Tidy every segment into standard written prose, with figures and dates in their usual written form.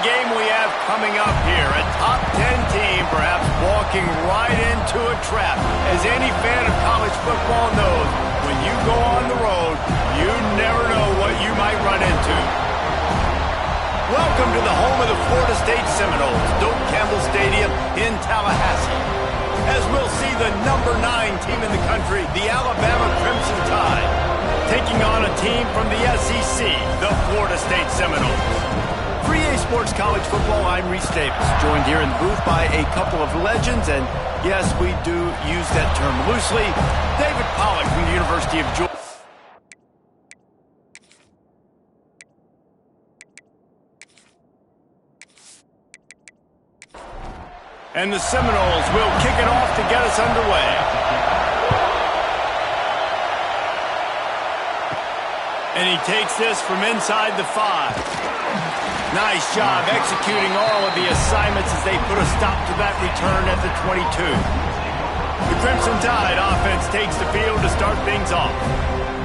game we have coming up here. A top 10 team perhaps walking right into a trap. As any fan of college football knows, when you go on the road, you never know what you might run into. Welcome to the home of the Florida State Seminoles, Doak Campbell Stadium in Tallahassee. As we'll see the number 9 team in the country, the Alabama Crimson Tide, taking on a team from the SEC, the Florida State Seminoles. For EA Sports College Football, I'm Reese Davis, joined here in the booth by a couple of legends, and yes, we do use that term loosely. David Pollack from the University of Georgia. And the Seminoles will kick it off to get us underway. And he takes this from inside the 5. Nice job executing all of the assignments as they put a stop to that return at the 22. The Crimson Tide offense takes the field to start things off.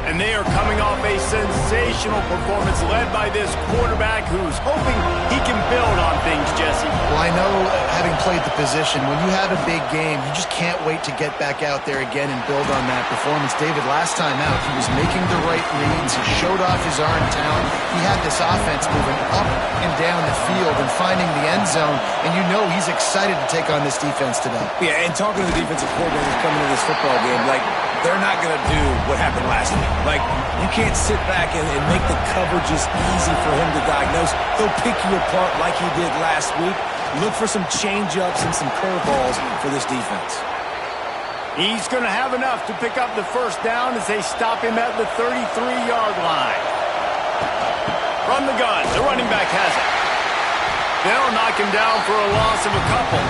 And they are coming off a sensational performance led by this quarterback who's hoping he can build on things, Jesse. Well, I know, having played the position, when you have a big game, you just can't wait to get back out there again and build on that performance. David, last time out, he was making the right reads. He showed off his arm talent. He had this offense moving up and down the field and finding the end zone, and you know he's excited to take on this defense today. Yeah, and talking to the defensive coordinators coming into this football game, like, they're not going to do what happened last week. Like, you can't sit back and make the coverages easy for him to diagnose. He'll pick you apart like he did last week. Look for some change-ups and some curveballs for this defense. He's going to have enough to pick up the first down as they stop him at the 33-yard line. From the gun, the running back has it. They'll knock him down for a loss of a couple.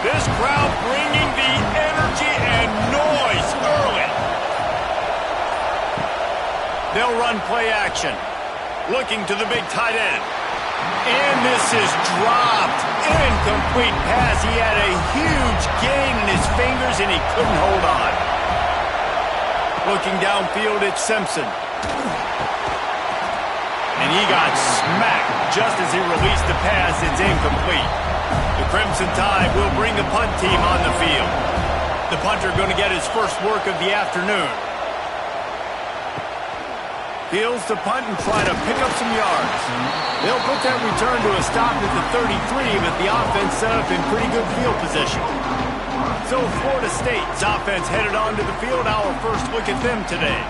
This crowd bringing the energy and noise early. They'll run play action. Looking to the big tight end. And this is dropped. Incomplete pass. He had a huge gain in his fingers and he couldn't hold on. Looking downfield, it's Simpson. And he got smacked just as he released the pass. It's incomplete. The Crimson Tide will bring the punt team on the field. The punter going to get his first work of the afternoon. Fields to punt and try to pick up some yards. They'll put that return to a stop at the 33, but the offense set up in pretty good field position. So Florida State's offense headed onto the field. Our first look at them today.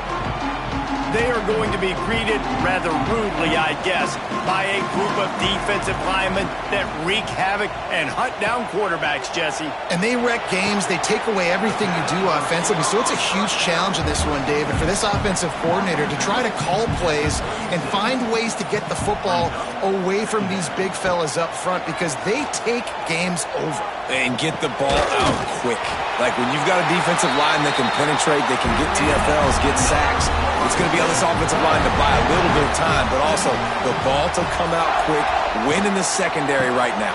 They are going to be greeted rather rudely, I guess, by a group of defensive linemen that wreak havoc and hunt down quarterbacks, Jesse. And they wreck games. They take away everything you do offensively. So it's a huge challenge in this one, David, for this offensive coordinator to try to call plays and find ways to get the football away from these big fellas up front because they take games over. And get the ball out quick. Like when you've got a defensive line that can penetrate, they can get TFLs, get sacks. It's going to be on this offensive line to buy a little bit of time, but also the ball to come out quick, win in the secondary right now.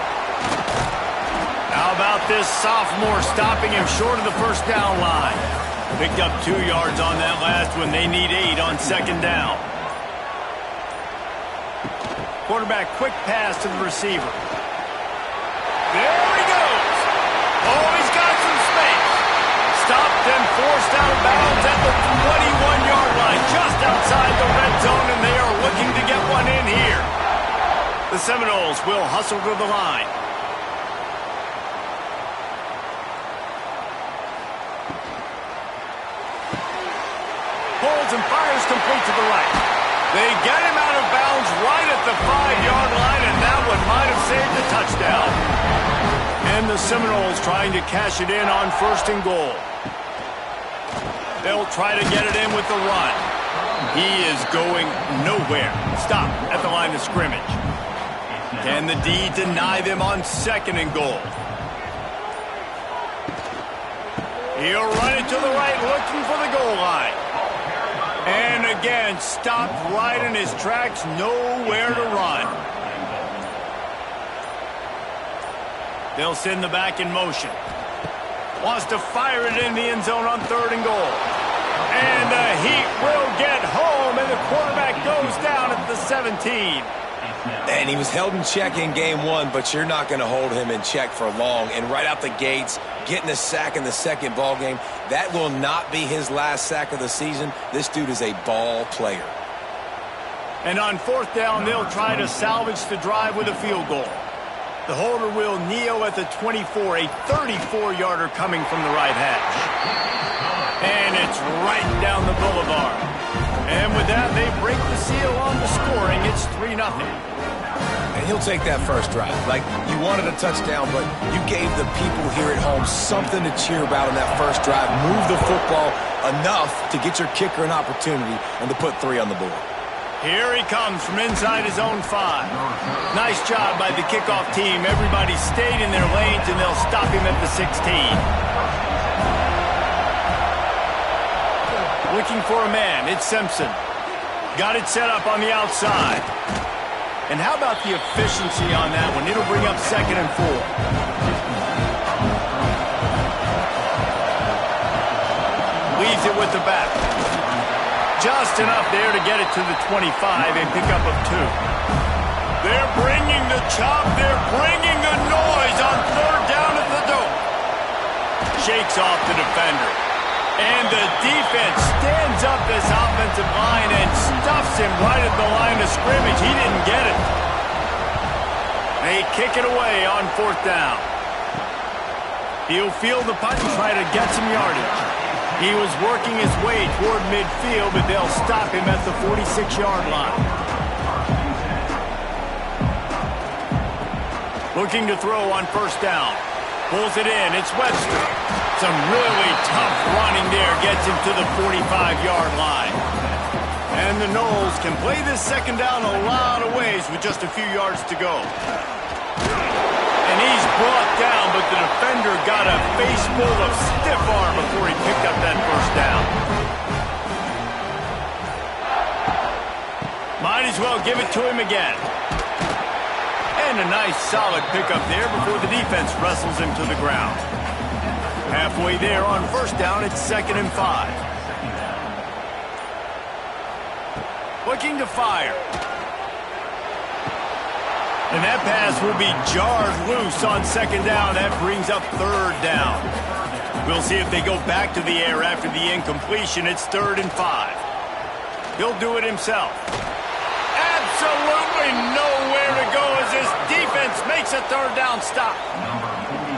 How about this sophomore stopping him short of the first down line? Picked up 2 yards on that last one. They need 8 on second down. Quarterback quick pass to the receiver. There he goes. Oh, he's got some space. Stopped and forced out of bounds at the 21-yard line, just outside the red zone, and they are looking to get one in here. The Seminoles will hustle to the line. Pulls and fires complete to the right. They get him out of bounds right at the 5-yard line, and that one might have saved the touchdown. And the Seminoles trying to cash it in on first and goal. They'll try to get it in with the run. He is going nowhere. Stop at the line of scrimmage. Can the D deny them on second and goal? He'll run it to the right, looking for the goal line. And again, stopped right in his tracks, nowhere to run. They'll send the back in motion. Wants to fire it in the end zone on third and goal. And the Heat will get home, and the quarterback goes down at the 17. And he was held in check in game one, but you're not going to hold him in check for long. And right out the gates, getting a sack in the second ball game, that will not be his last sack of the season. This dude is a ball player. And on fourth down, they'll try to salvage the drive with a field goal. The holder will kneel at the 24, a 34-yarder coming from the right hash. And it's right down the boulevard. And with that, they break the seal on the scoring. It's 3-0. And he'll take that first drive. Like, you wanted a touchdown, but you gave the people here at home something to cheer about in that first drive. Move the football enough to get your kicker an opportunity and to put 3 on the board. Here he comes from inside his own 5. Nice job by the kickoff team. Everybody stayed in their lanes, and they'll stop him at the 16. Looking for a man. It's Simpson. Got it set up on the outside. And how about the efficiency on that one? It'll bring up 2nd and 4. Leaves it with the back. Just enough there to get it to the 25 and pick up of 2. They're bringing the chop. They're bringing the noise on 3rd down at the dope. Shakes off the defender. And the defense stands up this offensive line and stuffs him right at the line of scrimmage. He didn't get it. They kick it away on 4th down. He'll field the punt and try to get some yardage. He was working his way toward midfield, but they'll stop him at the 46-yard line. Looking to throw on 1st down. Pulls it in. It's Webster. Some really tough running there. Gets him to the 45-yard line. And the Noles can play this 2nd down a lot of ways with just a few yards to go. And he's brought down, but the defender got a face full of stiff arm before he picked up that 1st down. Might as well give it to him again. And a nice solid pickup there before the defense wrestles him to the ground. Halfway there on 1st down, it's 2nd and 5. Looking to fire. And that pass will be jarred loose on 2nd down. That brings up 3rd down. We'll see if they go back to the air after the incompletion. It's 3rd and 5. He'll do it himself. Absolutely nowhere to go as this defense makes a 3rd down stop.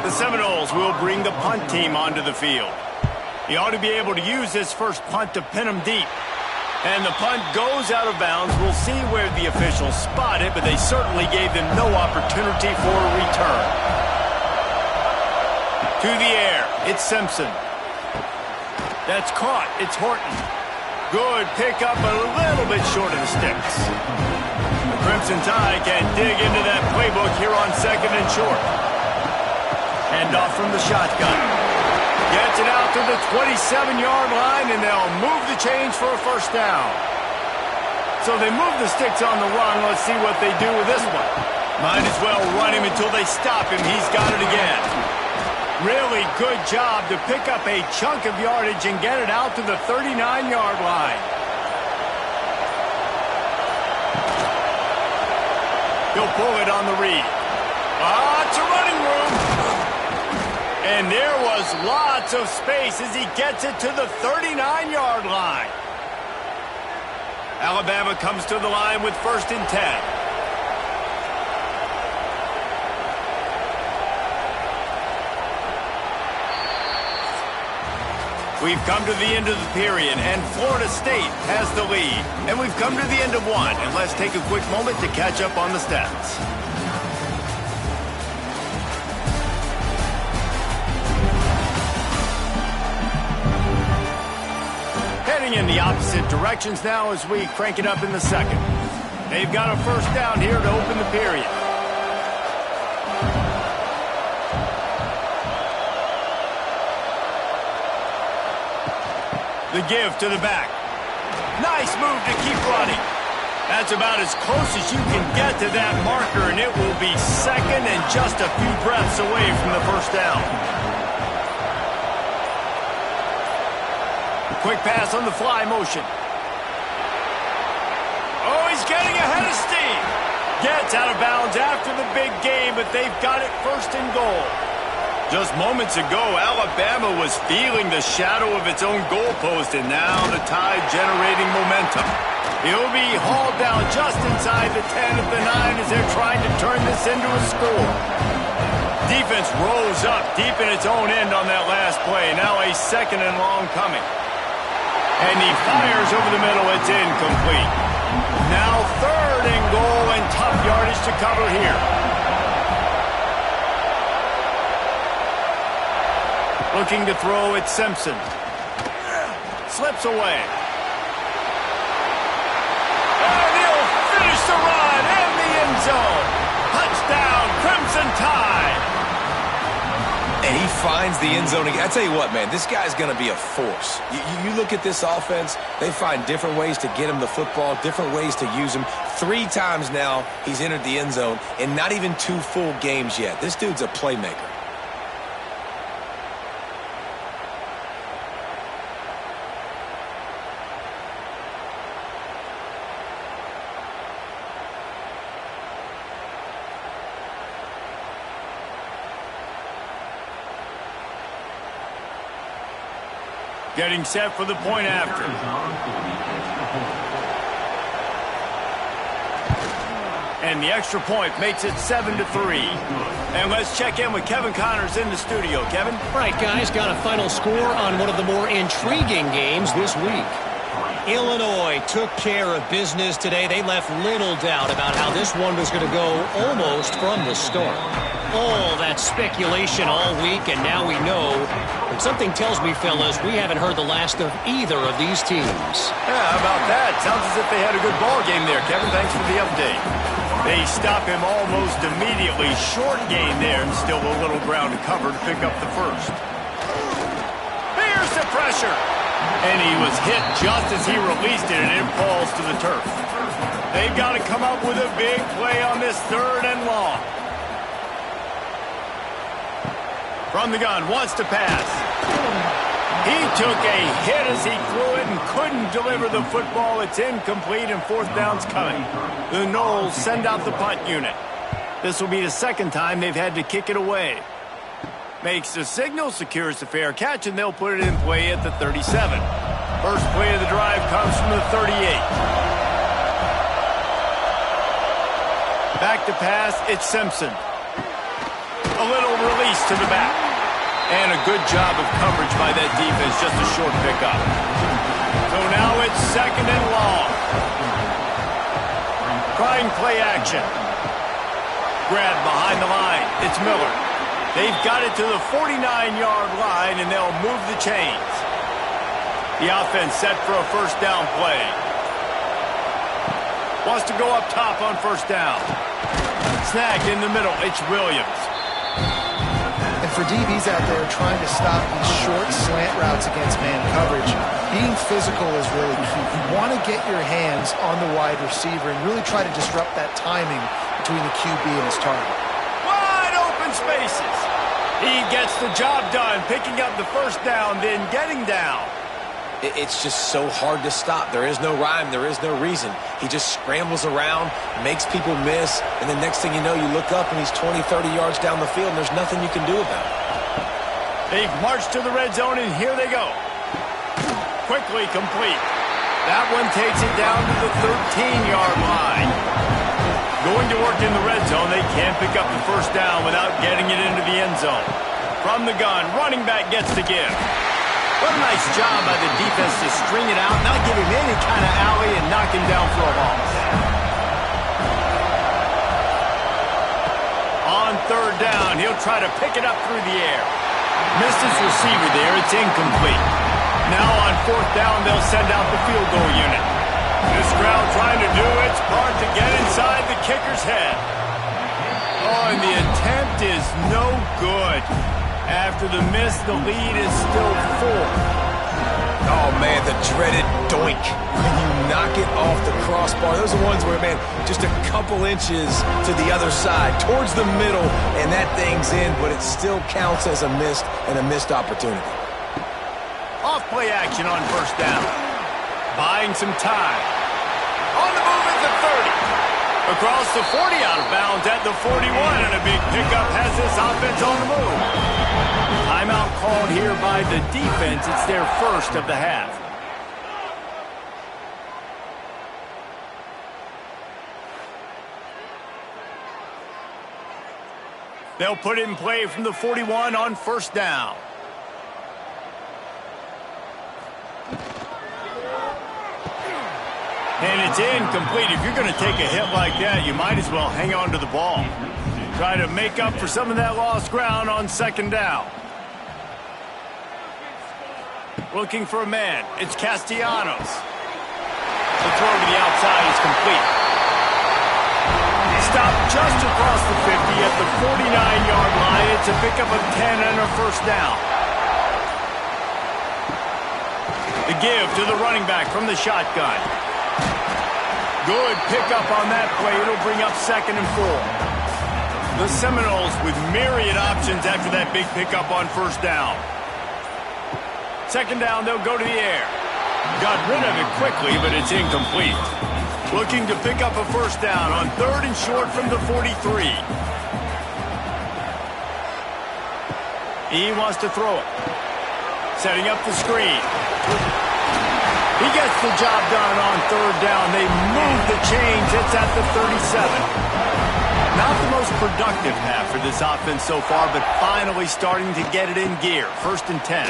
The Seminoles will bring the punt team onto the field. He ought to be able to use this first punt to pin them deep. And the punt goes out of bounds. We'll see where the officials spot it, but they certainly gave them no opportunity for a return. To the air, it's Simpson. That's caught. It's Horton. Good pickup, but a little bit short of the sticks. The Crimson Tide can dig into that playbook here on 2nd and short. Hand off from the shotgun. Gets it out to the 27-yard line, and they'll move the chains for a 1st down. So they move the sticks on the run. Let's see what they do with this one. Might as well run him until they stop him. He's got it again. Really good job to pick up a chunk of yardage and get it out to the 39-yard line. He'll pull it on the read. Lots of running room. And there was lots of space as he gets it to the 39-yard line. Alabama comes to the line with 1st and 10. We've come to the end of the period, and Florida State has the lead. And we've come to the end of one, and let's take a quick moment to catch up on the stats. In the opposite directions now as we crank it up in the 2nd. They've got a 1st down here to open the period. The give to the back. Nice move to keep running. That's about as close as you can get to that marker, and it will be 2nd and just a few breaths away from the 1st down. Quick pass on the fly motion. Oh, he's getting ahead of steam. Gets out of bounds after the big game, but they've got it first and goal. Just moments ago, Alabama was feeling the shadow of its own goalpost, and now the Tide generating momentum. He'll be hauled down just inside the 10 of the 9 as they're trying to turn this into a score. Defense rose up deep in its own end on that last play. Now a second and long coming. And he fires over the middle. It's incomplete. Now third and goal, and tough yardage to cover here. Looking to throw at Simpson. Slips away. And he'll finish the run in the end zone. Touchdown, Crimson Tide. And he finds the end zone again. I tell you what, man, this guy's going to be a force. You look at this offense, they find different ways to get him the football, different ways to use him. 3 times now he's entered the end zone, and not even 2 full games yet. This dude's a playmaker. Getting set for the point after. And the extra point makes it 7-3. And let's check in with Kevin Connors in the studio. Kevin? Right, guys, got a final score on one of the more intriguing games this week. Illinois took care of business today. They left little doubt about how this one was going to go almost from the start. All that speculation all week, and now we know. But something tells me, fellas, we haven't heard the last of either of these teams. Yeah, how about that? Sounds as if they had a good ball game there, Kevin. Thanks for the update. They stop him almost immediately. Short gain there, and still a little ground to cover to pick up the first. Here's the pressure. And he was hit just as he released it, and it falls to the turf. They've got to come up with a big play on this third and long. From the gun, wants to pass. He took a hit as he threw it and couldn't deliver the football. It's incomplete, and fourth down's coming. The Noles send out the punt unit. This will be the second time they've had to kick it away. Makes the signal, secures the fair catch, and they'll put it in play at the 37. First play of the drive comes from the 38. Back to pass, it's Simpson. A little release to the back. And a good job of coverage by that defense, just a short pickup. So now it's second and long. Trying play action. Grab behind the line, it's Miller. They've got it to the 49-yard line, and they'll move the chains. The offense set for a first down play. Wants to go up top on first down. Snagged in the middle, it's Williams. And for DBs out there trying to stop these short slant routes against man coverage, being physical is really key. You want to get your hands on the wide receiver and really try to disrupt that timing between the QB and his target. Wide open spaces. He gets the job done, picking up the first down, then getting down. It's just so hard to stop. There is no rhyme. There is no reason. He just scrambles around, makes people miss, and the next thing you know, you look up and he's 20, 30 yards down the field, and there's nothing you can do about it. They've marched to the red zone, and here they go. Quickly complete. That one takes it down to the 13-yard line. Going to work in the red zone, they can't pick up the first down without getting it into the end zone. From the gun, running back gets the give. What a nice job by the defense to string it out, not give him any kind of alley, and knock him down for a loss. On third down, he'll try to pick it up through the air. Missed his receiver there, it's incomplete. Now on fourth down, they'll send out the field goal unit. This crowd trying to do its part to get inside the kicker's head. Oh, and the attempt is no good. After the miss, the lead is still 4. Oh, man, the dreaded doink. When you knock it off the crossbar. Those are ones where, man, just a couple inches to the other side, towards the middle, and that thing's in, but it still counts as a missed opportunity. Off play action on first down. Buying some time. On the move at the 30. Across the 40, out of bounds at the 41, and a big pickup has this offense on the move. Timeout called here by the defense. It's their first of the half. They'll put it in play from the 41 on first down. And it's incomplete. If you're going to take a hit like that, you might as well hang on to the ball. Try to make up for some of that lost ground on second down. Looking for a man. It's Castellanos. The throw to the outside is complete. Stopped just across the 50 at the 49-yard line. It's a pickup of 10 and a first down. The give to the running back from the shotgun. Good pickup on that play. It'll bring up 2nd and 4. The Seminoles with myriad options after that big pickup on first down. 2nd down, they'll go to the air. Got rid of it quickly, but it's incomplete. Looking to pick up a first down on 3rd and short from the 43. He wants to throw it. Setting up the screen. He gets the job done on 3rd down. They move the chains. It's at the 37. Not the most productive half for this offense so far, but finally starting to get it in gear. 1st and 10.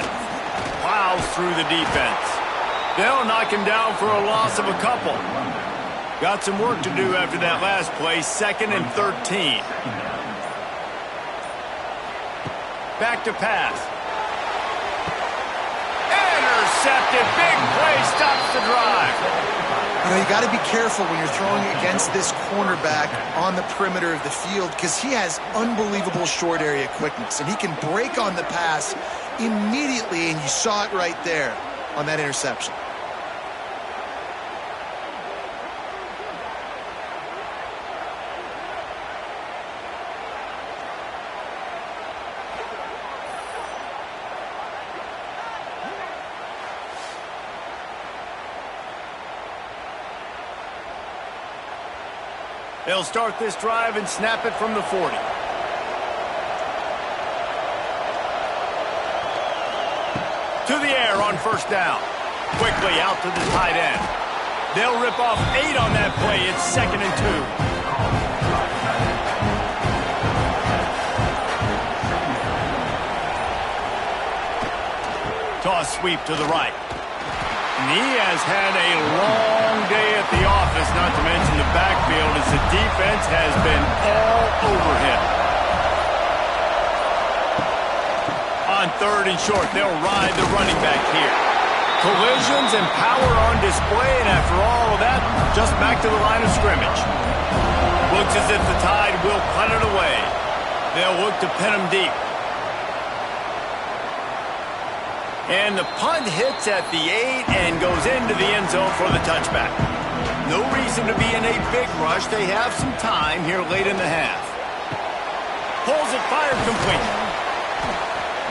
Plows through the defense. They'll knock him down for a loss of a couple. Got some work to do after that last play. 2nd and 13. Back to pass. Intercepted. Big play stops the drive. You know, you got to be careful when you're throwing against this cornerback on the perimeter of the field because he has unbelievable short area quickness, and he can break on the pass immediately, and you saw it right there on that interception. They'll start this drive and snap it from the 40. To the air on first down. Quickly out to the tight end. They'll rip off 8 on that play. It's 2nd and 2. Toss sweep to the right. And he has had a long day at the office, not to mention the backfield, as the defense has been all over him. On 3rd and short, they'll ride the running back here. Collisions and power on display, and after all of that, just back to the line of scrimmage. Looks as if the Tide will punt it away. They'll look to pin him deep. And the punt hits at the 8 and goes into the end zone for the touchback. No reason to be in a big rush. They have some time here late in the half. Pulls it, fired complete.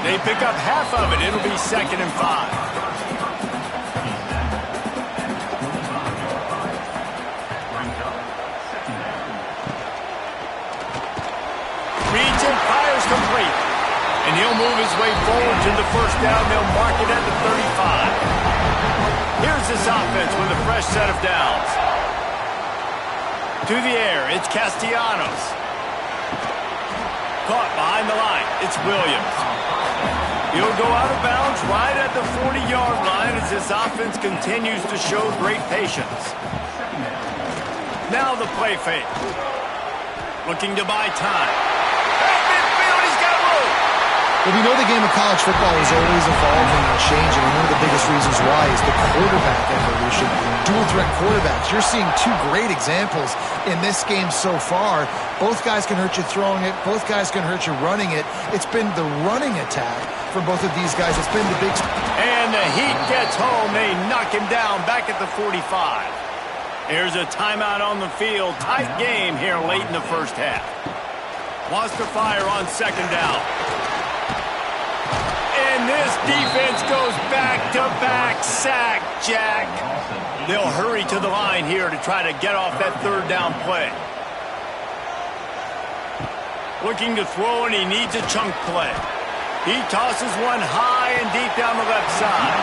They pick up half of it. It'll be 2nd and 5. Reads and fires complete. And he'll move his way forward to the first down. They'll mark it at the 35. Here's this offense with a fresh set of downs. To the air, it's Castellanos. Caught behind the line, it's Williams. He'll go out of bounds right at the 40-yard line as this offense continues to show great patience. Now the play fake. Looking to buy time. Well, we know the game of college football is always evolving and changing, and one of the biggest reasons why is the quarterback evolution. Dual-threat quarterbacks. You're seeing 2 great examples in this game so far. Both guys can hurt you throwing it. Both guys can hurt you running it. It's been the running attack for both of these guys. It's been the big... And the Heat gets home. They knock him down back at the 45. Here's a timeout on the field. Tight game here late in the first half. Wants to fire on 2nd down. And this defense goes back-to-back sack, Jack. They'll hurry to the line here to try to get off that 3rd down play. Looking to throw, and he needs a chunk play. He tosses one high and deep down the left side.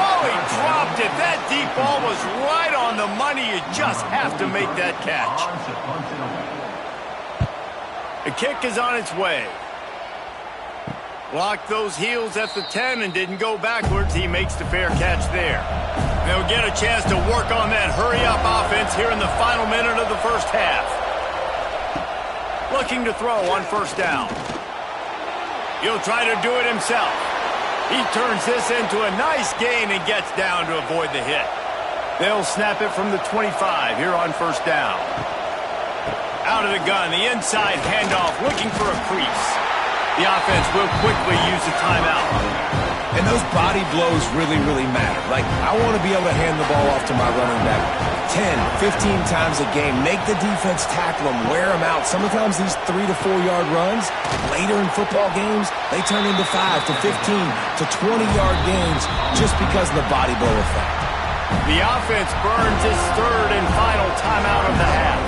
Oh, he dropped it. That deep ball was right on the money. You just have to make that catch. The kick is on its way. Blocked those heels at the 10 and didn't go backwards. He makes the fair catch there. They'll get a chance to work on that hurry-up offense here in the final minute of the first half. Looking to throw on first down. He'll try to do it himself. He turns this into a nice gain and gets down to avoid the hit. They'll snap it from the 25 here on first down. Out of the gun, the inside handoff, looking for a crease. The offense will quickly use the timeout. And those body blows really, really matter. Like, I want to be able to hand the ball off to my running back 10, 15 times a game. Make the defense tackle them, wear them out. Sometimes these 3 to 4 yard runs, later in football games, they turn into 5 to 15 to 20-yard gains just because of the body blow effect. The offense burns its third and final timeout of the half.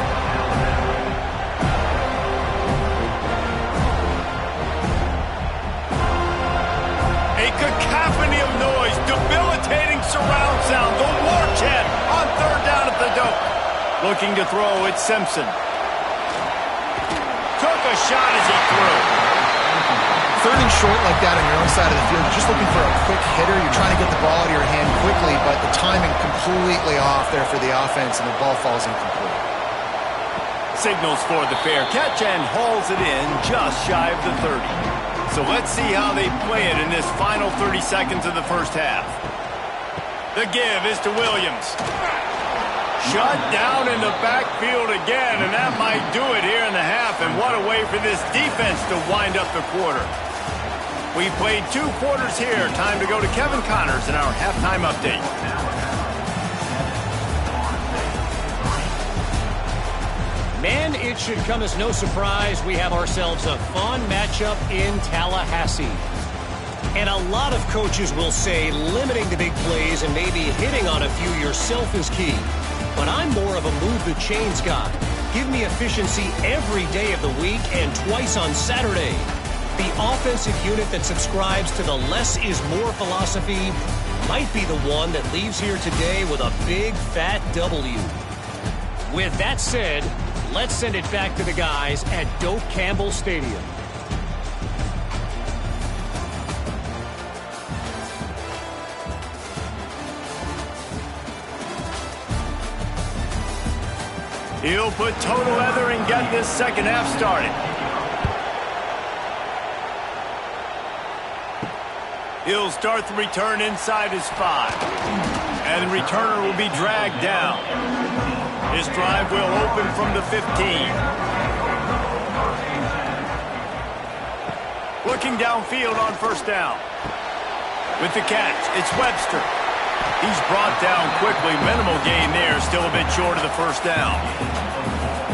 A cacophony of noise, debilitating surround sound, the war chant on third down at the dope. Looking to throw, it's Simpson. Took a shot as he threw. Third and short like that on your own side of the field, you're just looking for a quick hitter. You're trying to get the ball out of your hand quickly, but the timing completely off there for the offense, and the ball falls incomplete. Signals for the fair catch and hauls it in just shy of the 30. So let's see how they play it in this final 30 seconds of the first half. The give is to Williams. Shut down in the backfield again, and that might do it here in the half. And what a way for this defense to wind up the quarter. We played 2 quarters here. Time to go to Kevin Connors in our halftime update. Man, it should come as no surprise we have ourselves a fun matchup in Tallahassee. And a lot of coaches will say limiting the big plays and maybe hitting on a few yourself is key. But I'm more of a move the chains guy. Give me efficiency every day of the week and twice on Saturday. The offensive unit that subscribes to the less is more philosophy might be the one that leaves here today with a big fat W. With that said, let's send it back to the guys at Doak Campbell Stadium. He'll put total leather and get this second half started. He'll start the return inside his 5. And the returner will be dragged down. His drive will open from the 15. Looking downfield on first down. With the catch, it's Webster. He's brought down quickly. Minimal gain there, still a bit short of the first down.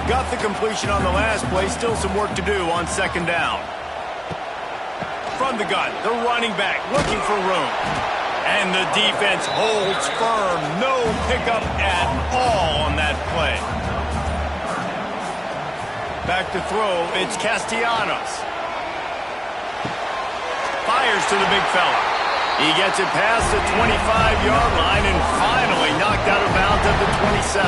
Got the completion on the last play, still some work to do on second down. From the gun, the running back looking for room. And the defense holds firm. No pickup at all on that play. Back to throw, it's Castellanos. Fires to the big fella. He gets it past the 25-yard line and finally knocked out of bounds at the 27.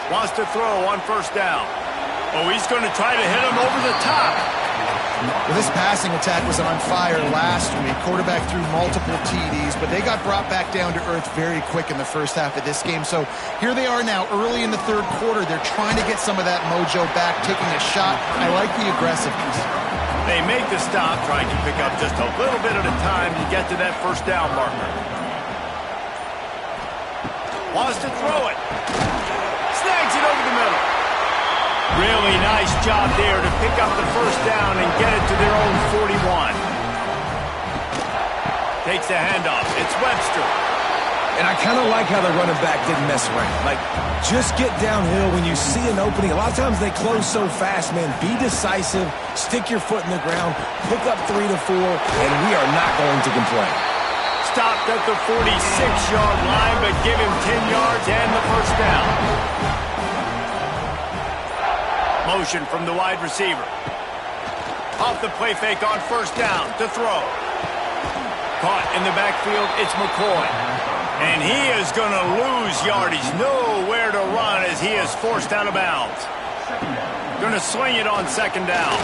Wants to throw on first down. Oh, he's going to try to hit him over the top. Well, this passing attack was on fire last week. Quarterback threw multiple TDs, but they got brought back down to earth very quick in the first half of this game. So here they are now early in the third quarter. They're trying to get some of that mojo back, taking a shot. I like the aggressiveness. They make the stop, trying to pick up just a little bit at a time to get to that first down marker. Wants to throw it. Snags it over the middle. Really nice job there to pick up the first down and get it to their own 41. Takes the handoff. It's Webster. And I kind of like how the running back didn't mess around. Like, just get downhill when you see an opening. A lot of times they close so fast, man. Be decisive, stick your foot in the ground, pick up 3 to 4, and we are not going to complain. Stopped at the 46-yard line, but give him 10 yards and the first down. Motion from the wide receiver. Off the play fake on first down to throw. Caught in the backfield, it's McCoy. And he is going to lose yardage. Nowhere to run as he is forced out of bounds. Going to swing it on second down.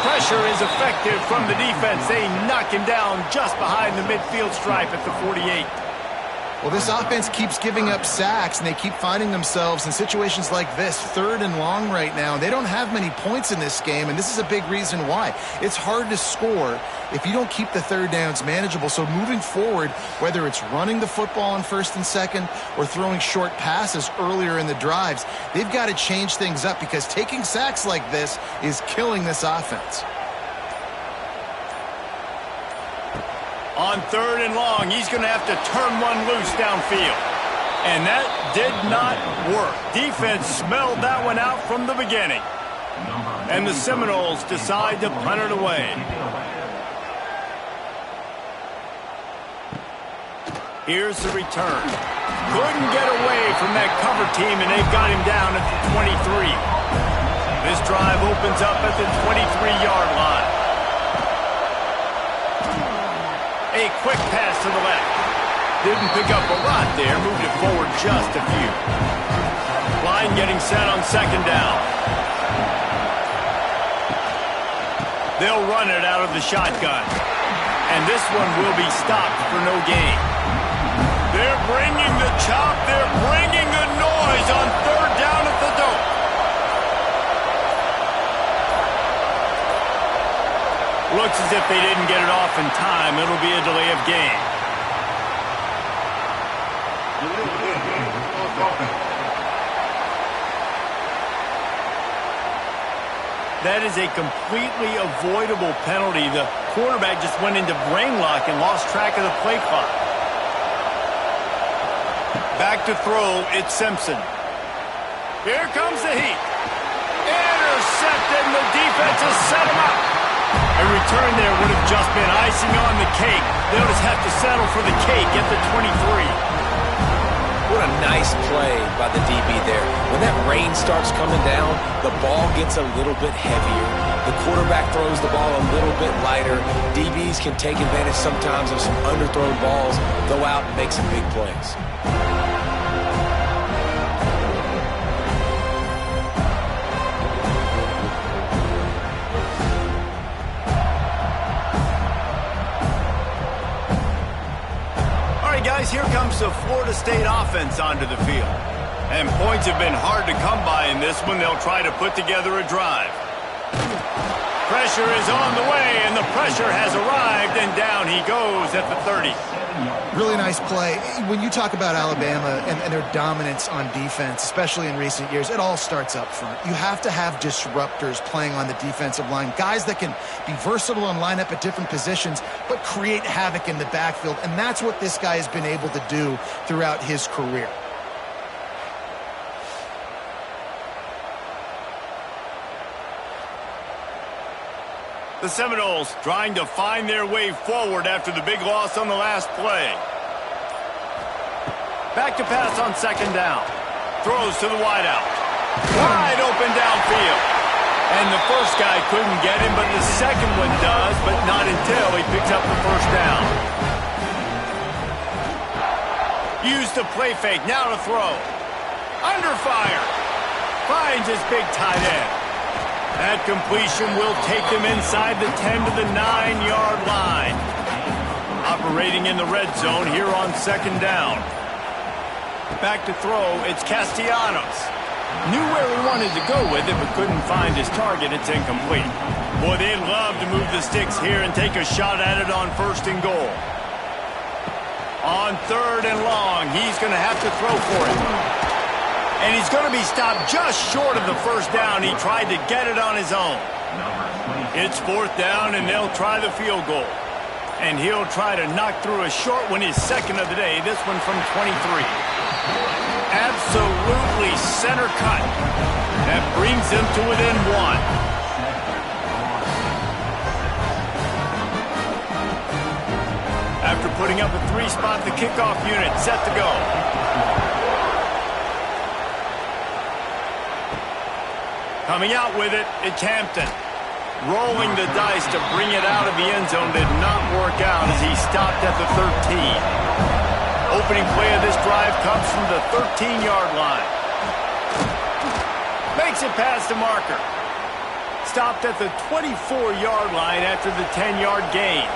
Pressure is effective from the defense. They knock him down just behind the midfield stripe at the 48. Well, this offense keeps giving up sacks, and they keep finding themselves in situations like this, 3rd and long right now. They don't have many points in this game, and this is a big reason why. It's hard to score if you don't keep the third downs manageable. So moving forward, whether it's running the football on 1st and 2nd or throwing short passes earlier in the drives, they've got to change things up because taking sacks like this is killing this offense. On 3rd and long, he's going to have to turn one loose downfield. And that did not work. Defense smelled that one out from the beginning. And the Seminoles decide to punt it away. Here's the return. Couldn't get away from that cover team, and they've got him down at the 23. This drive opens up at the 23-yard line. A quick pass to the left. Didn't pick up a lot there. Moved it forward just a few. Line getting set on second down. They'll run it out of the shotgun. And this one will be stopped for no gain. They're bringing the chop. They're bringing the noise on 3rd down at the dope. Looks as if they didn't get it off in time. It'll be a delay of game. That is a completely avoidable penalty. The quarterback just went into brain lock and lost track of the play clock. Back to throw, it's Simpson. Here comes the heat. Intercepted, and the defense has set him up. A return there would have just been icing on the cake. They'll just have to settle for the cake at the 23. What a nice play by the DB there. When that rain starts coming down, the ball gets a little bit heavier. The quarterback throws the ball a little bit lighter. DBs can take advantage sometimes of some underthrown balls, go out and make some big plays. Guys, here comes the Florida State offense onto the field. And points have been hard to come by in this one. They'll try to put together a drive. Pressure is on the way, and the pressure has arrived, and down he goes at the 30. Really nice play. When you talk about Alabama and their dominance on defense, especially in recent years, it all starts up front. You have to have disruptors playing on the defensive line, guys that can be versatile and line up at different positions, but create havoc in the backfield, and that's what this guy has been able to do throughout his career. The Seminoles trying to find their way forward after the big loss on the last play. Back to pass on second down. Throws to the wideout. Wide open downfield. And the first guy couldn't get him, but the second one does, but not until he picks up the first down. Use the play fake, now to throw. Under fire. Finds his big tight end. That completion will take them inside the 10 to the 9-yard line. Operating in the red zone here on second down. Back to throw, it's Castellanos. Knew where he wanted to go with it, but couldn't find his target. It's incomplete. Boy, they'd love to move the sticks here and take a shot at it on 1st and goal. On 3rd and long, he's going to have to throw for it. And he's going to be stopped just short of the first down. He tried to get it on his own. It's 4th down, and they'll try the field goal. And he'll try to knock through a short one, his second of the day, this one from 23. Absolutely center cut. That brings them to within 1. After putting up a 3-spot, the kickoff unit set to go. Coming out with it, it's Hampton. Rolling the dice to bring it out of the end zone did not work out as he stopped at the 13. Opening play of this drive comes from the 13-yard line. Makes it past the marker. Stopped at the 24-yard line after the 10-yard gain.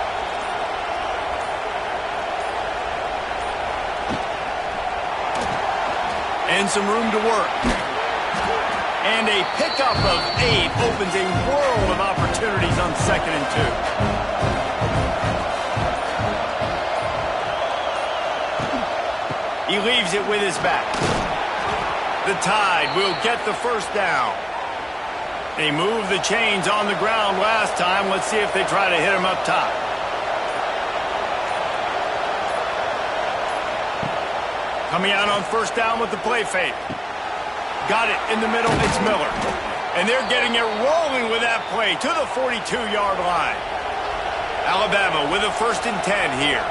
And some room to work. And a pickup of 8 opens a world of opportunities on 2nd and 2. He leaves it with his back. The Tide will get the first down. They moved the chains on the ground last time. Let's see if they try to hit him up top. Coming out on first down with the play fake. Got it in the middle, it's Miller. And they're getting it rolling with that play to the 42-yard line. Alabama with a 1st and 10 here.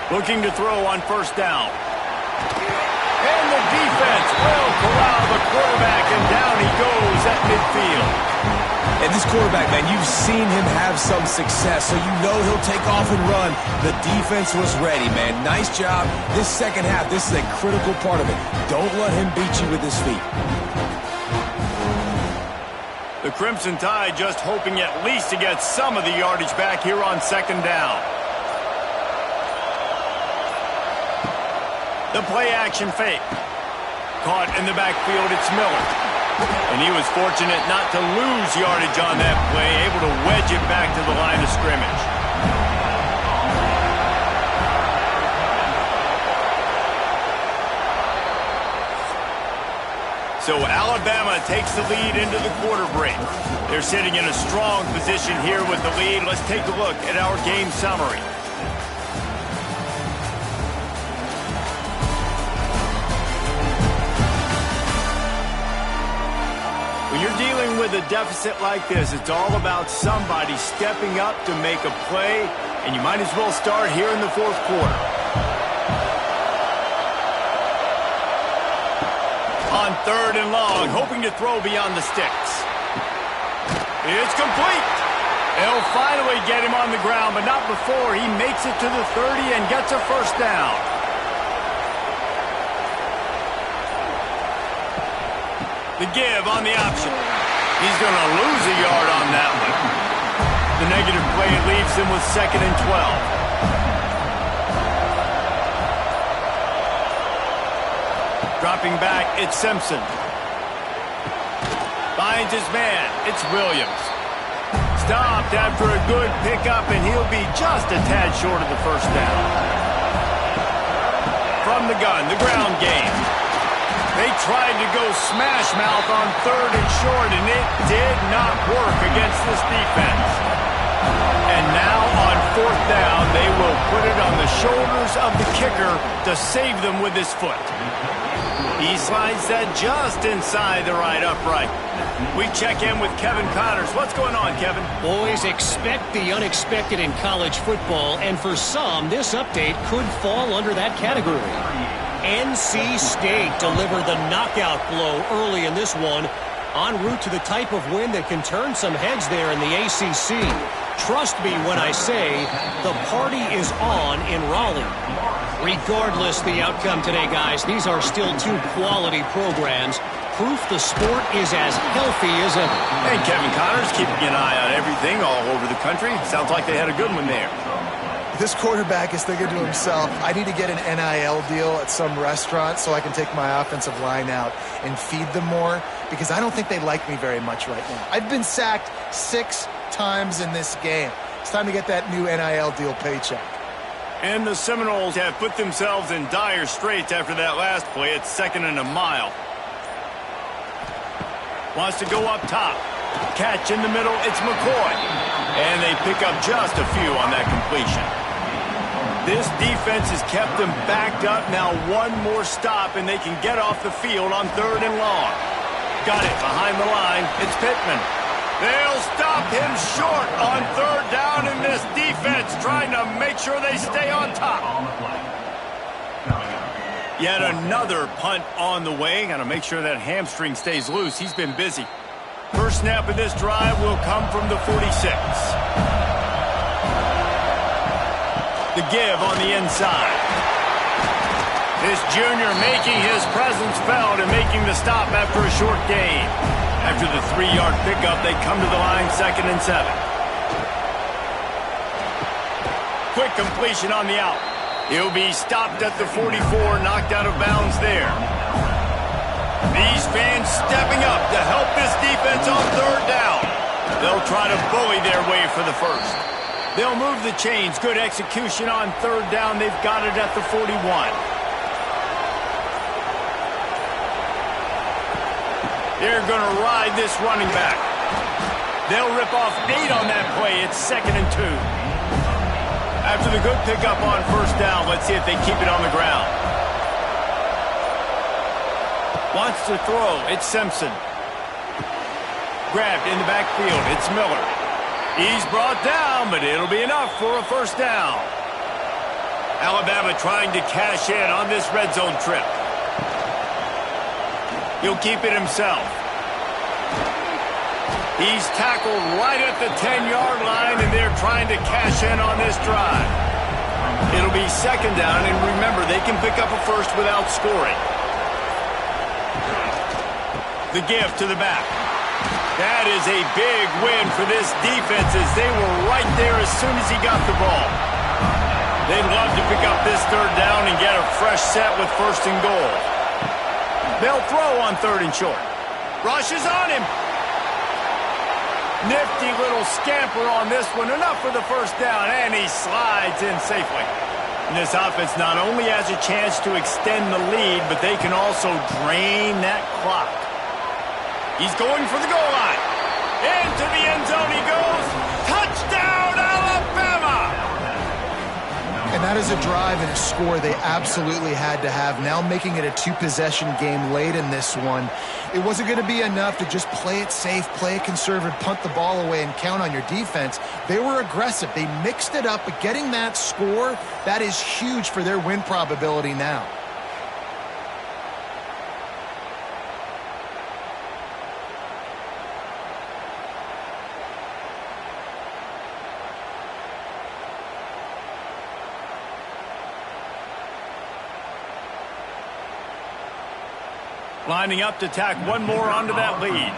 Looking to throw on first down. And the defense will corral the quarterback, and down he goes at midfield. And this quarterback, man, you've seen him have some success, so you know he'll take off and run. The defense was ready, man. Nice job. This second half, this is a critical part of it. Don't let him beat you with his feet. The Crimson Tide just hoping at least to get some of the yardage back here on 2nd down. The play action fake. Caught in the backfield, it's Miller. And he was fortunate not to lose yardage on that play, able to wedge it back to the line of scrimmage. So Alabama takes the lead into the quarter break. They're sitting in a strong position here with the lead. Let's take a look at our game summary. When you're dealing with a deficit like this, it's all about somebody stepping up to make a play, and you might as well start here in the 4th quarter. On 3rd and long, hoping to throw beyond the sticks. It's complete. They'll finally get him on the ground, but not before he makes it to the 30 and gets a first down. The give on the option. He's going to lose a yard on that one. The negative play leaves him with 2nd and 12. Dropping back, it's Simpson. Finds his man, it's Williams. Stopped after a good pickup, and he'll be just a tad short of the first down. From the gun, the ground game. They tried to go smash mouth on 3rd and short, and it did not work against this defense. And now on 4th down, they will put it on the shoulders of the kicker to save them with his foot. He slides that just inside the right upright. We check in with Kevin Connors. What's going on, Kevin? Boys, expect the unexpected in college football, and for some, this update could fall under that category. NC State delivered the knockout blow early in this one, en route to the type of win that can turn some heads there in the ACC. Trust me when I say the party is on in Raleigh. Regardless the outcome today, guys, these are still 2 quality programs. Proof the sport is as healthy as ever. Hey, Kevin Connors, keeping an eye on everything all over the country. Sounds like they had a good one there. This quarterback is thinking to himself, I need to get an NIL deal at some restaurant so I can take my offensive line out and feed them more, because I don't think they like me very much right now. I've been sacked 6 times in this game. It's time to get that new NIL deal paycheck. And the Seminoles have put themselves in dire straits after that last play. It's 2nd and a mile. Wants to go up top. Catch in the middle, it's McCoy. And they pick up just a few on that completion. This defense has kept them backed up. Now one more stop, and they can get off the field on 3rd and long. Got it behind the line. It's Pittman. They'll stop him short on 3rd down, in this defense trying to make sure they stay on top. Yet another punt on the way. Got to make sure that hamstring stays loose. He's been busy. First snap of this drive will come from the 46. The give on the inside. This junior making his presence felt and making the stop after a short gain. After the 3-yard pickup, they come to the line 2nd and 7. Quick completion on the out. He'll be stopped at the 44, knocked out of bounds there. These fans stepping up to help this defense on 3rd down. They'll try to bully their way for the first. They'll move the chains. Good execution on 3rd down. They've got it at the 41. They're going to ride this running back. They'll rip off 8 on that play. It's 2nd and 2. After the good pickup on 1st down, let's see if they keep it on the ground. Wants to throw. It's Simpson. Grabbed in the backfield. It's Miller. He's brought down, but it'll be enough for a 1st down. Alabama trying to cash in on this red zone trip. He'll keep it himself. He's tackled right at the 10-yard line, and they're trying to cash in on this drive. It'll be 2nd down, and remember, they can pick up a first without scoring. The give to the back. That is a big win for this defense as they were right there as soon as he got the ball. They'd love to pick up this 3rd down and get a fresh set with 1st and goal. They'll throw on 3rd and short. Rush is on him. Nifty little scamper on this one. Enough for the 1st down, and he slides in safely. And this offense not only has a chance to extend the lead, but they can also drain that clock. He's going for the goal line. Into the end zone he goes. Touchdown, Alabama! And that is a drive and a score they absolutely had to have. Now making it a 2-possession game late in this one. It wasn't going to be enough to just play it safe, play it conservative, punt the ball away, and count on your defense. They were aggressive. They mixed it up, but getting that score, that is huge for their win probability now. Lining up to tack one more onto that lead.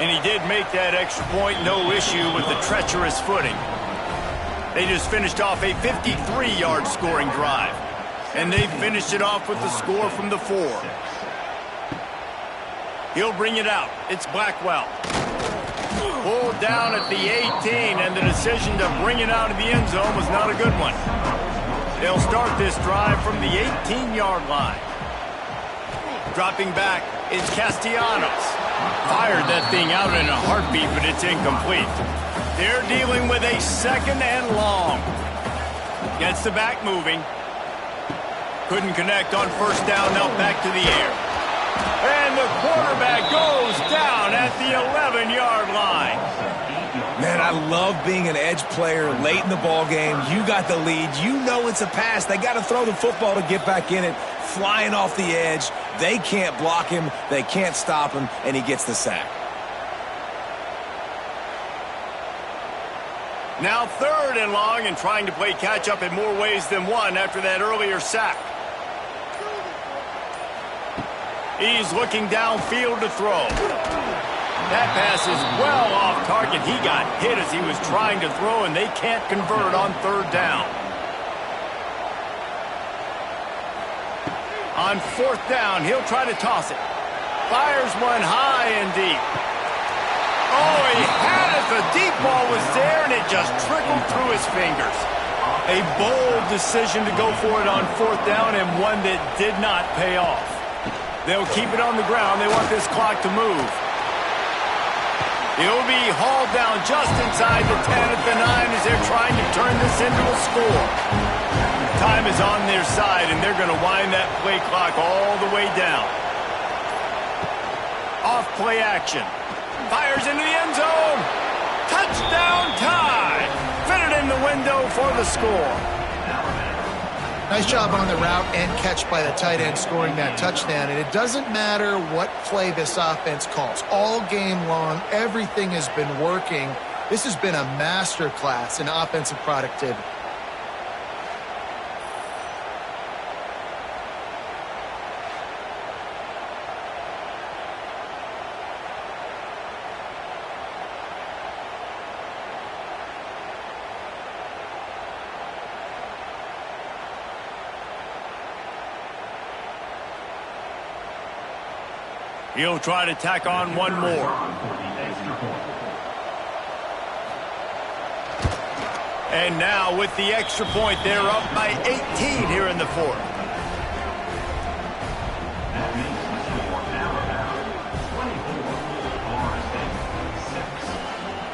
And he did make that extra point, no issue with the treacherous footing. They just finished off a 53-yard scoring drive. And they finished it off with the score from the 4. He'll bring it out. It's Blackwell. Pulled down at the 18, and the decision to bring it out of the end zone was not a good one. They'll start this drive from the 18-yard line. Dropping back is Castellanos. Fired that thing out in a heartbeat, but it's incomplete. They're dealing with a 2nd and long. Gets the back moving. Couldn't connect on 1st down, now back to the air. And the quarterback goes down at the 11-yard line. Man, I love being an edge player late in the ball game. You got the lead. You know it's a pass. They got to throw the football to get back in it. Flying off the edge. They can't block him. They can't stop him, and he gets the sack. Now 3rd and long, and trying to play catch-up in more ways than one after that earlier sack. He's looking downfield to throw. That pass is well off target. He got hit as he was trying to throw, and they can't convert on 3rd down. On 4th down, he'll try to toss it. Fires one high and deep. Oh, he had it. The deep ball was there, and it just trickled through his fingers. A bold decision to go for it on 4th down, and one that did not pay off. They'll keep it on the ground. They want this clock to move. He'll be hauled down just inside the 10 at the 9 as they're trying to turn this into a score. Time is on their side, and they're going to wind that play clock all the way down. Off play action. Fires into the end zone. Touchdown tie. Fitted in the window for the score. Nice job on the route and catch by the tight end, scoring that touchdown. And it doesn't matter what play this offense calls. All game long, everything has been working. This has been a masterclass in offensive productivity. He'll try to tack on one more. And now with the extra point, they're up by 18 here in the fourth.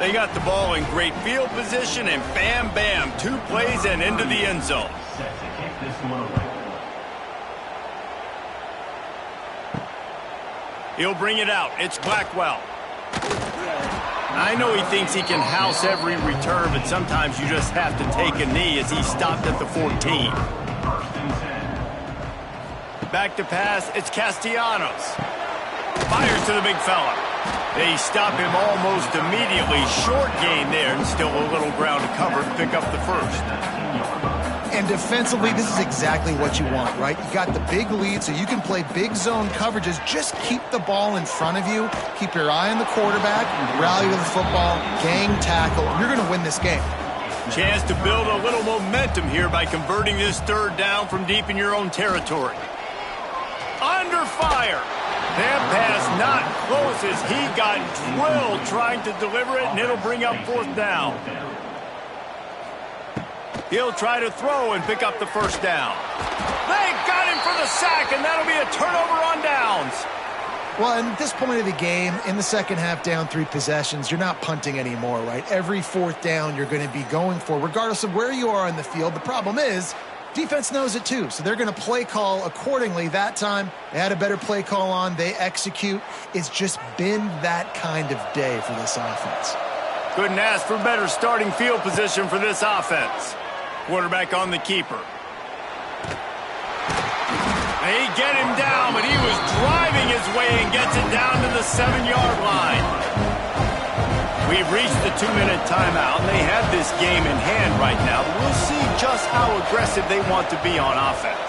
They got the ball in great field position, and bam, bam, 2 plays and into the end zone. He'll bring it out. It's Blackwell. I know he thinks he can house every return, but sometimes you just have to take a knee as he stopped at the 14. Back to pass. It's Castellanos. Fires to the big fella. They stop him almost immediately. Short gain there, and still a little ground to cover to pick up the first. And defensively, this is exactly what you want, right? You got the big lead, so you can play big zone coverages. Just keep the ball in front of you. Keep your eye on the quarterback. Rally to the football. Gang tackle. You're going to win this game. Chance to build a little momentum here by converting this third down from deep in your own territory. Under fire. That pass not close as he got drilled trying to deliver it, and it'll bring up fourth down. He'll try to throw and pick up the first down. They got him for the sack, and that'll be a turnover on downs. Well, at this point of the game, in the second half, down 3 possessions, you're not punting anymore, right? Every fourth down you're going to be going for, regardless of where you are on the field. The problem is, defense knows it too, so they're going to play call accordingly. That time, they had a better play call on. They execute. It's just been that kind of day for this offense. Couldn't ask for better starting field position for this offense. Quarterback on the keeper. They get him down, but he was driving his way and gets it down to the 7-yard line. We've reached the 2-minute timeout, and they have this game in hand right now. We'll see just how aggressive they want to be on offense.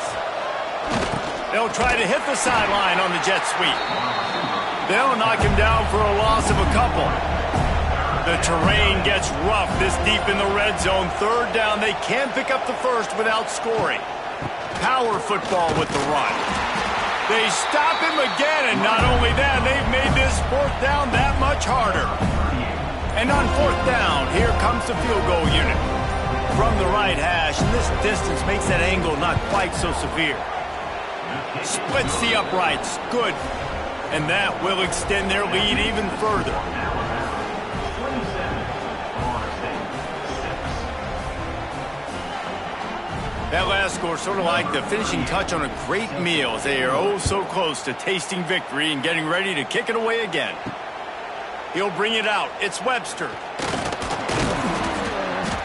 They'll try to hit the sideline on the jet sweep. They'll knock him down for a loss of a couple. The terrain gets rough this deep in the red zone. Third down, they can pick up the first without scoring. Power football with the run. They stop him again, and not only that, they've made this fourth down that much harder. And on fourth down, here comes the field goal unit. From the right hash, and this distance makes that angle not quite so severe. Splits the uprights. Good. And that will extend their lead even further. That last score sort of like the finishing touch on a great meal as they are oh so close to tasting victory and getting ready to kick it away again. He'll bring it out. It's Webster.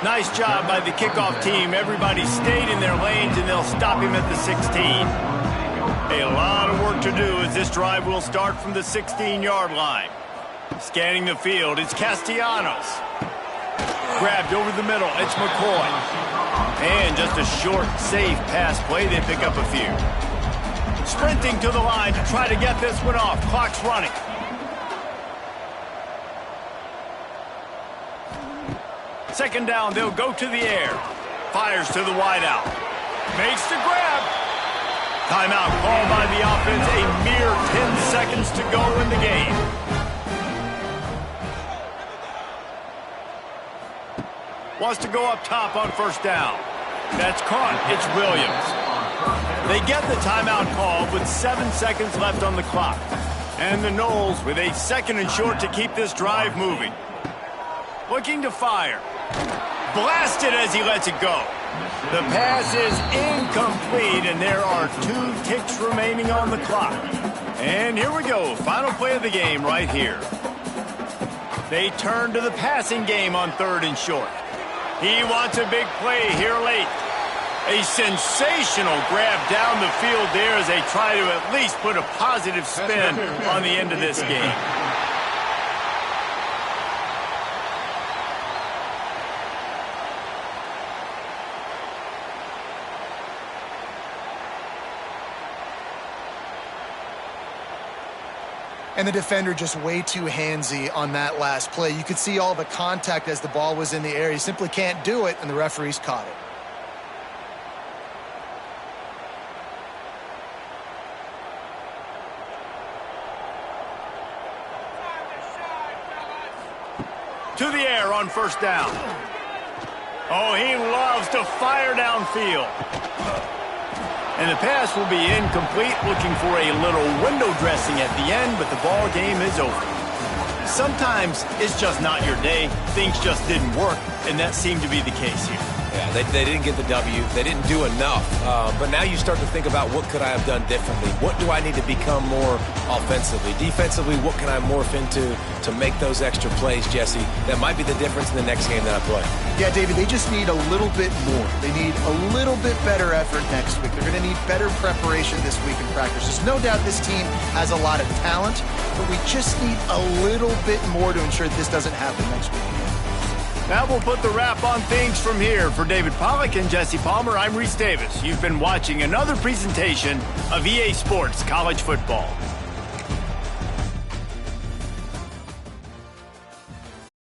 Nice job by the kickoff team. Everybody stayed in their lanes, and they'll stop him at the 16. A lot of work to do as this drive will start from the 16-yard line. Scanning the field, it's Castellanos. Grabbed over the middle, it's McCoy. And just a short, safe pass play, they pick up a few. Sprinting to the line to try to get this one off. Clock's running. Second down, they'll go to the air. Fires to the wideout. Makes the grab. Timeout called by the offense. A mere 10 seconds to go in the game. Wants to go up top on first down. That's caught. It's Williams. They get the timeout called with 7 seconds left on the clock. And the Noles with a second and short to keep this drive moving. Looking to fire. Blasted as he lets it go. The pass is incomplete, and there are 2 ticks remaining on the clock. And here we go. Final play of the game right here. They turn to the passing game on third and short. He wants a big play here late. A sensational grab down the field there as they try to at least put a positive spin on the end of this game. And the defender just way too handsy on that last play. You could see all the contact as the ball was in the air. He simply can't do it, and the referees caught it. To the air on first down. Oh, he loves to fire downfield. And the pass will be incomplete, looking for a little window dressing at the end, but the ball game is over. Sometimes it's just not your day. Things just didn't work, and that seemed to be the case here. Yeah, they didn't get the W. They didn't do enough. But now you start to think about what could I have done differently? What do I need to become more offensively? Defensively, what can I morph into to make those extra plays, Jesse? That might be the difference in the next game that I play. Yeah, David, they just need a little bit more. They need a little bit better effort next week. They're going to need better preparation this week in practice. There's no doubt this team has a lot of talent, but we just need a little bit more to ensure that this doesn't happen next week. That will put the wrap on things from here. For David Pollack and Jesse Palmer, I'm Reese Davis. You've been watching another presentation of EA Sports College Football.